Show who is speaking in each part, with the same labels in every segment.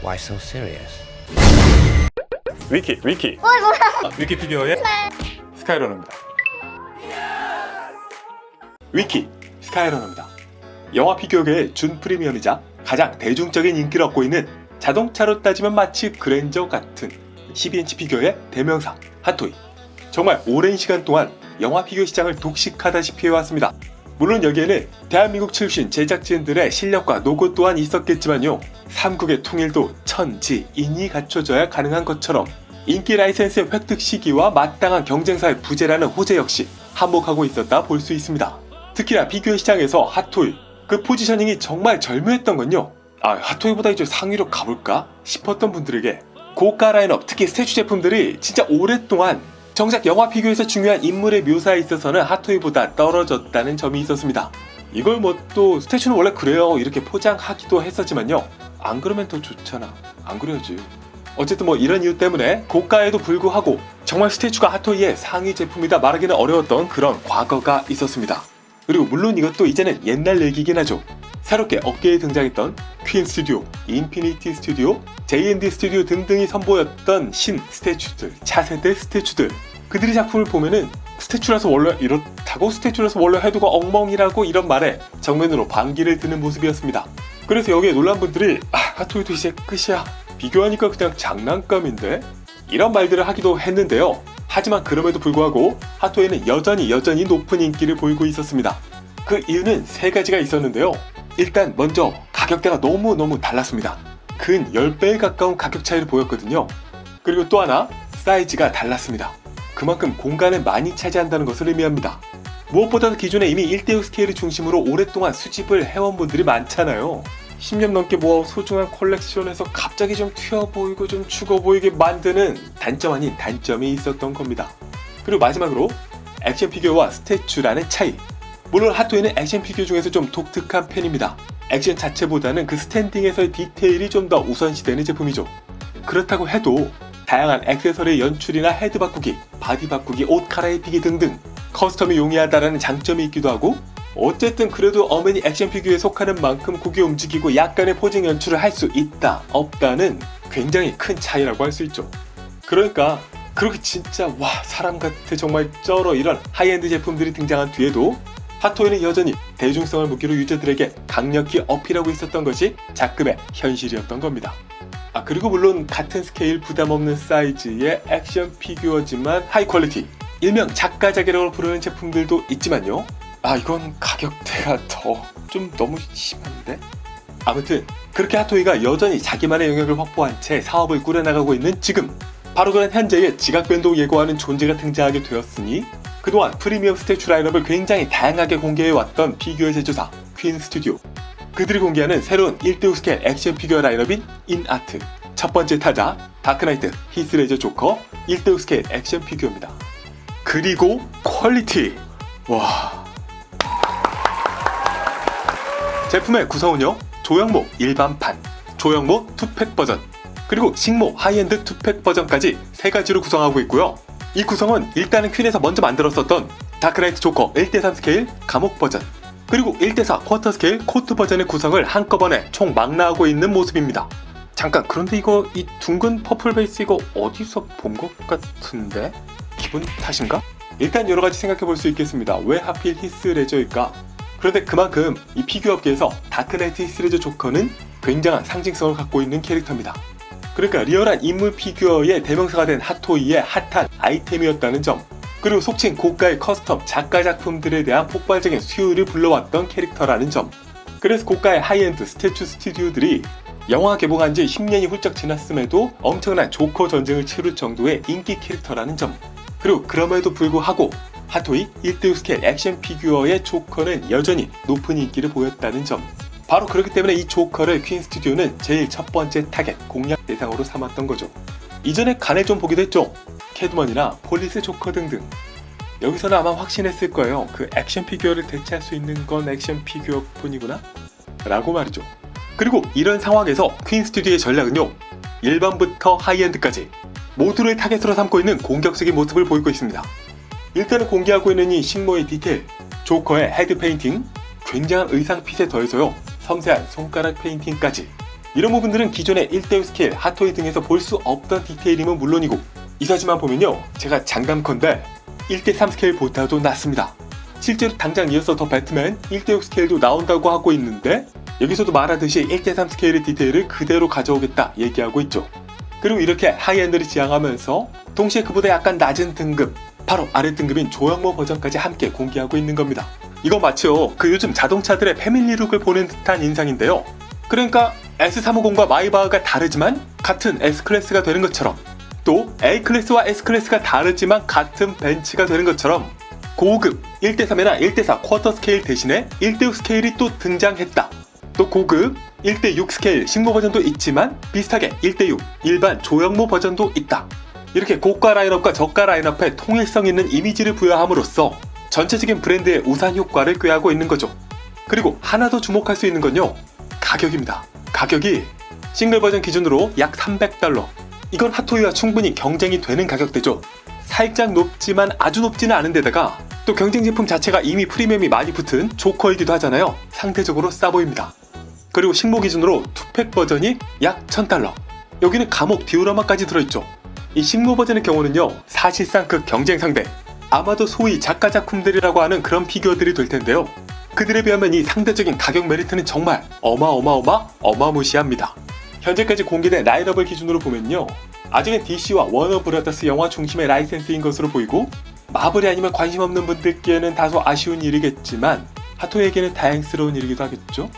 Speaker 1: Why so serious?
Speaker 2: 위키 위키 피규어의 스카이러너입니다. 위키 스카이러너입니다. 영화 피규어계의 준 프리미엄이자 가장 대중적인 인기를 얻고 있는 자동차로 따지면 마치 그랜저 같은 12인치 피규어의 대명사 핫토이. 정말 오랜 시간 동안 영화 피규어 시장을 독식하다시피 해왔습니다. 물론 여기에는 대한민국 출신 제작진들의 실력과 노고 또한 있었겠지만요, 삼국의 통일도 천지인이 갖춰져야 가능한 것처럼 인기 라이센스의 획득 시기와 마땅한 경쟁사의 부재라는 호재 역시 한몫하고 있었다 볼 수 있습니다. 특히나 피규어 시장에서 핫토이 그 포지셔닝이 정말 절묘했던 건요, 핫토이보다 이제 상위로 가볼까 싶었던 분들에게 고가 라인업, 특히 스태츄 제품들이 진짜 오랫동안 정작 영화 피규어에서 중요한 인물의 묘사에 있어서는 핫토이보다 떨어졌다는 점이 있었습니다. 이걸 뭐 또 스태츄는 원래 그래요 이렇게 포장하기도 했었지만요, 안 그러면 더 좋잖아, 안 그래야지. 어쨌든 뭐 이런 이유 때문에 고가에도 불구하고 정말 스태츄가 핫토이의 상위 제품이다 말하기는 어려웠던 그런 과거가 있었습니다. 그리고 물론 이것도 이제는 옛날 얘기긴 하죠. 새롭게 업계에 등장했던 퀸 스튜디오, 인피니티 스튜디오, J&D 스튜디오 등등이 선보였던 신 스태츄들, 차세대 스태츄들, 그들의 작품을 보면은 스태츄라서 원래 이렇다고, 스태츄라서 원래 해도가 엉망이라고 이런 말에 정면으로 반기를 드는 모습이었습니다. 그래서 여기에 놀란 분들이 핫토이도 이제 끝이야, 비교하니까 그냥 장난감인데, 이런 말들을 하기도 했는데요. 하지만 그럼에도 불구하고 핫토이는 여전히 높은 인기를 보이고 있었습니다. 그 이유는 세 가지가 있었는데요. 일단 먼저 가격대가 너무너무 달랐습니다. 근 10배에 가까운 가격 차이를 보였거든요. 그리고 또 하나, 사이즈가 달랐습니다. 그만큼 공간을 많이 차지한다는 것을 의미합니다. 무엇보다도 기존에 이미 1대6 스케일을 중심으로 오랫동안 수집을 해온 분들이 많잖아요. 10년 넘게 모아 소중한 컬렉션에서 갑자기 좀 튀어 보이고 좀 죽어 보이게 만드는 단점 아닌 단점이 있었던 겁니다. 그리고 마지막으로 액션 피규어와 스태츄라는 차이. 물론 핫토이는 액션 피규어 중에서 좀 독특한 편입니다. 액션 자체보다는 그 스탠딩에서의 디테일이 좀 더 우선시되는 제품이죠. 그렇다고 해도 다양한 액세서리 연출이나 헤드 바꾸기, 바디 바꾸기, 옷 갈아입히기 등등 커스텀이 용이하다라는 장점이 있기도 하고, 어쨌든 그래도 어머니 액션 피규어에 속하는 만큼 고개 움직이고 약간의 포징 연출을 할 수 있다, 없다는 굉장히 큰 차이라고 할 수 있죠. 그러니까 그렇게 진짜 와 사람 같아 정말 쩔어 이런 하이엔드 제품들이 등장한 뒤에도 핫토이는 여전히 대중성을 무기로 유저들에게 강력히 어필하고 있었던 것이 작금의 현실이었던 겁니다. 그리고 물론 같은 스케일 부담없는 사이즈의 액션 피규어지만 하이 퀄리티, 일명 작가자기라고 부르는 제품들도 있지만요, 이건 가격대가 좀 너무 심한데? 아무튼 그렇게 핫토이가 여전히 자기만의 영역을 확보한 채 사업을 꾸려나가고 있는 지금, 바로 그런 현재의 지각변동 예고하는 존재가 등장하게 되었으니 그동안 프리미엄 스태츄 라인업을 굉장히 다양하게 공개해왔던 피규어 제조사 퀸 스튜디오, 그들이 공개하는 새로운 1대6 스케일 액션 피규어 라인업인 인아트. 첫 번째 타자 다크나이트 히스레저 조커 1대6 스케일 액션 피규어입니다. 그리고 퀄리티, 와, 제품의 구성은요, 조형모 일반판, 조형모 투팩 버전, 그리고 식모 하이엔드 투팩 버전까지 세 가지로 구성하고 있고요. 이 구성은 일단은 퀸에서 먼저 만들었었던 다크나이트 조커 1대3 스케일 감옥 버전, 그리고 1대4 쿼터 스케일 코트 버전의 구성을 한꺼번에 총 망라하고 있는 모습입니다. 잠깐, 그런데 이거 이 둥근 퍼플 베이스 이거 어디서 본 것 같은데? 기분 탓인가? 일단 여러가지 생각해볼 수 있겠습니다. 왜 하필 히스레저일까? 그런데 그만큼 이 피규어 업계에서 다크나이트 히스레저 조커는 굉장한 상징성을 갖고 있는 캐릭터입니다. 그러니까 리얼한 인물 피규어의 대명사가 된 핫토이의 핫한 아이템이었다는 점, 그리고 속칭 고가의 커스텀 작가 작품들에 대한 폭발적인 수요를 불러왔던 캐릭터라는 점, 그래서 고가의 하이엔드 스태츄 스튜디오들이 영화 개봉한 지 10년이 훌쩍 지났음에도 엄청난 조커 전쟁을 치를 정도의 인기 캐릭터라는 점, 그리고 그럼에도 불구하고 핫토이 1대6 스케일 액션 피규어의 조커는 여전히 높은 인기를 보였다는 점, 바로 그렇기 때문에 이 조커를 퀸 스튜디오는 제일 첫 번째 타겟 공략 대상으로 삼았던 거죠. 이전에 간에 좀 보기도 했죠. 캐드먼이나 폴리스 조커 등등. 여기서는 아마 확신했을 거예요. 그 액션 피규어를 대체할 수 있는 건 액션 피규어 뿐이구나? 라고 말이죠. 그리고 이런 상황에서 퀸 스튜디오의 전략은요, 일반부터 하이엔드까지 모두를 타겟으로 삼고 있는 공격적인 모습을 보이고 있습니다. 일단은 공개하고 있는 이 식모의 디테일, 조커의 헤드 페인팅, 굉장한 의상 핏에 더해서요, 섬세한 손가락 페인팅까지 이런 부분들은 기존의 1대6 스케일, 핫토이 등에서 볼 수 없던 디테일임은 물론이고 이 사진만 보면요, 제가 장담컨대 1대3 스케일보다도 낫습니다. 실제로 당장 이어서 더 배트맨 1대6 스케일도 나온다고 하고 있는데 여기서도 말하듯이 1대3 스케일의 디테일을 그대로 가져오겠다 얘기하고 있죠. 그리고 이렇게 하이엔드를 지향하면서 동시에 그보다 약간 낮은 등급, 바로 아래 등급인 조형모 버전까지 함께 공개하고 있는 겁니다. 이거 마치요, 그 요즘 자동차들의 패밀리룩을 보는 듯한 인상인데요. 그러니까 S350과 마이바흐가 다르지만 같은 S클래스가 되는 것처럼, 또 A클래스와 S클래스가 다르지만 같은 벤츠가 되는 것처럼 고급 1대3이나 1대4 쿼터 스케일 대신에 1대6 스케일이 또 등장했다. 또 고급 1대6 스케일 식모 버전도 있지만 비슷하게 1대6 일반 조형모 버전도 있다. 이렇게 고가 라인업과 저가 라인업에 통일성 있는 이미지를 부여함으로써 전체적인 브랜드의 우산 효과를 꾀하고 있는 거죠. 그리고 하나 더 주목할 수 있는 건요, 가격입니다. 가격이 싱글 버전 기준으로 약 $300. 이건 핫토이와 충분히 경쟁이 되는 가격대죠. 살짝 높지만 아주 높지는 않은 데다가 또 경쟁 제품 자체가 이미 프리미엄이 많이 붙은 조커이기도 하잖아요. 상대적으로 싸 보입니다. 그리고 식모 기준으로 투팩 버전이 약 $1000. 여기는 감옥 디오라마까지 들어있죠. 이 식모 버전의 경우는요, 사실상 그 경쟁 상대, 아마도 소위 작가 작품들이라고 하는 그런 피규어들이 될 텐데요. 그들에 비하면 이 상대적인 가격 메리트는 정말 어마무시합니다. 현재까지 공개된 라인업을 기준으로 보면요, 아직은 DC와 워너브라더스 영화 중심의 라이센스인 것으로 보이고 마블이 아니면 관심 없는 분들께는 다소 아쉬운 일이겠지만 핫토이에게는 다행스러운 일이기도 하겠죠.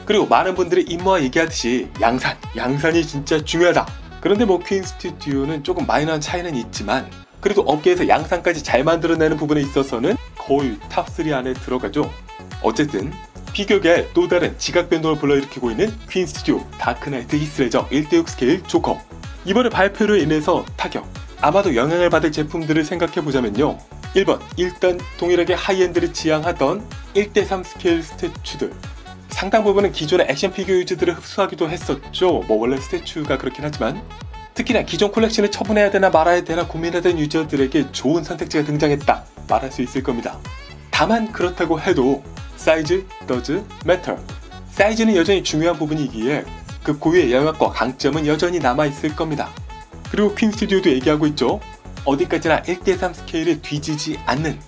Speaker 2: 그리고 많은 분들이 임모와 얘기하듯이 양산이 진짜 중요하다. 그런데 뭐 퀸 스튜디오는 조금 마이너한 차이는 있지만 그래도 업계에서 양산까지 잘 만들어내는 부분에 있어서는 거의 탑3 안에 들어가죠. 어쨌든 피규어계의 또 다른 지각 변동을 불러일으키고 있는 퀸 스튜디오 다크나이트 히스레저 1대6 스케일 조커. 이번에 발표로 인해서 타격, 아마도 영향을 받을 제품들을 생각해보자면요, 1번, 일단 동일하게 하이엔드를 지향하던 1대3 스케일 스태츄들. 상당 부분은 기존의 액션 피규어 유저들을 흡수하기도 했었죠. 뭐 원래 스태츄가 그렇긴 하지만 특히나 기존 콜렉션을 처분해야 되나 말아야 되나 고민하던 유저들에게 좋은 선택지가 등장했다 말할 수 있을 겁니다. 다만 그렇다고 해도 사이즈 does matter. 사이즈는 여전히 중요한 부분이기에 그 고유의 영역과 강점은 여전히 남아있을 겁니다. 그리고 퀸 스튜디오도 얘기하고 있죠. 어디까지나 1대3 스케일을 뒤지지 않는,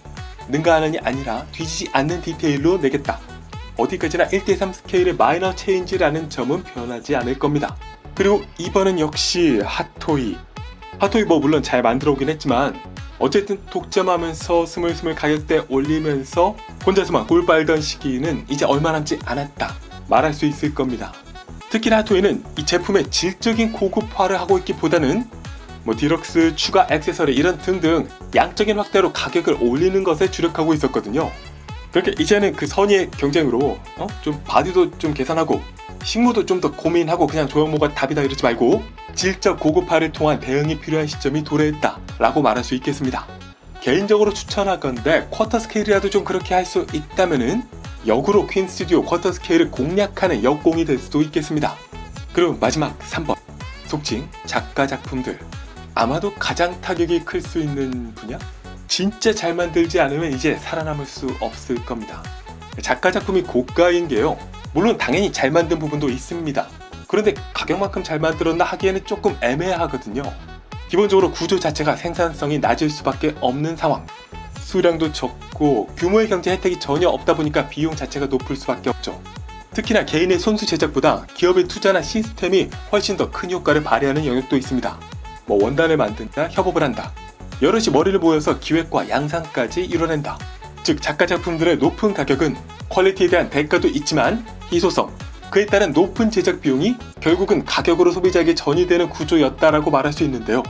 Speaker 2: 능가하는이 아니라 뒤지지 않는 디테일로 내겠다. 어디까지나 1대3 스케일의 마이너 체인지라는 점은 변하지 않을 겁니다. 그리고 이번은 역시 핫토이 뭐 물론 잘 만들어 오긴 했지만 어쨌든 독점하면서 스물스물 가격대 올리면서 혼자서만 꿀 빨던 시기는 이제 얼마 남지 않았다 말할 수 있을 겁니다. 특히나 핫토이는 이 제품의 질적인 고급화를 하고 있기보다는 뭐 디럭스, 추가 액세서리 이런 등등 양적인 확대로 가격을 올리는 것에 주력하고 있었거든요. 그렇게 이제는 그 선의의 경쟁으로 좀 바디도 좀 계산하고 식무도 좀 더 고민하고 그냥 조형모가 답이다 이러지 말고 질적 고급화를 통한 대응이 필요한 시점이 도래했다 라고 말할 수 있겠습니다. 개인적으로 추천하건대 쿼터 스케일이라도 좀 그렇게 할 수 있다면은 역으로 퀸 스튜디오 쿼터 스케일을 공략하는 역공이 될 수도 있겠습니다. 그리고 마지막 3번, 속칭 작가 작품들. 아마도 가장 타격이 클 수 있는 분야? 진짜 잘 만들지 않으면 이제 살아남을 수 없을 겁니다. 작가 작품이 고가인 게요, 물론 당연히 잘 만든 부분도 있습니다. 그런데 가격만큼 잘 만들었나 하기에는 조금 애매하거든요. 기본적으로 구조 자체가 생산성이 낮을 수밖에 없는 상황, 수량도 적고 규모의 경제 혜택이 전혀 없다 보니까 비용 자체가 높을 수밖에 없죠. 특히나 개인의 손수 제작보다 기업의 투자나 시스템이 훨씬 더 큰 효과를 발휘하는 영역도 있습니다. 뭐 원단을 만든다, 협업을 한다, 여럿이 머리를 모여서 기획과 양산까지 이뤄낸다. 즉 작가 작품들의 높은 가격은 퀄리티에 대한 대가도 있지만 희소성, 그에 따른 높은 제작 비용이 결국은 가격으로 소비자에게 전이되는 구조였다라고 말할 수 있는데요.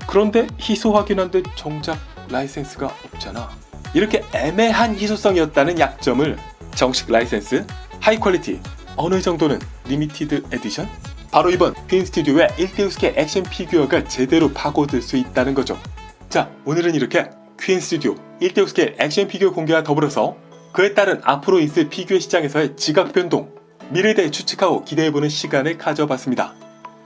Speaker 2: 그런데 희소하긴 한데 정작 라이센스가 없잖아. 이렇게 애매한 희소성이었다는 약점을 정식 라이센스, 하이 퀄리티, 어느 정도는 리미티드 에디션? 바로 이번 퀸 스튜디오의 1대6 스케일 액션 피규어가 제대로 파고들 수 있다는 거죠. 자, 오늘은 이렇게 퀸 스튜디오 1대6 스케일 액션 피규어 공개와 더불어서 그에 따른 앞으로 있을 피규어 시장에서의 지각 변동, 미래에 대해 추측하고 기대해보는 시간을 가져봤습니다.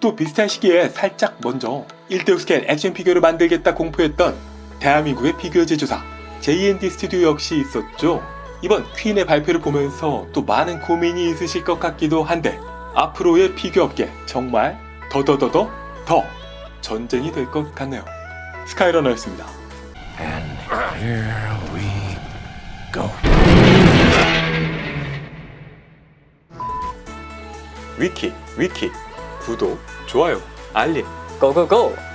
Speaker 2: 또 비슷한 시기에 살짝 먼저 1대6 스케일 액션 피규어를 만들겠다 공포했던 대한민국의 피규어 제조사 J&D 스튜디오 역시 있었죠. 이번 퀸의 발표를 보면서 또 많은 고민이 있으실 것 같기도 한데 앞으로의 피규어 업계 정말 더더더더 더 전쟁이 될 것 같네요. 스카이러너였습니다.
Speaker 1: And here we go.
Speaker 2: 위키 구독, 좋아요, 알림
Speaker 3: 고고고!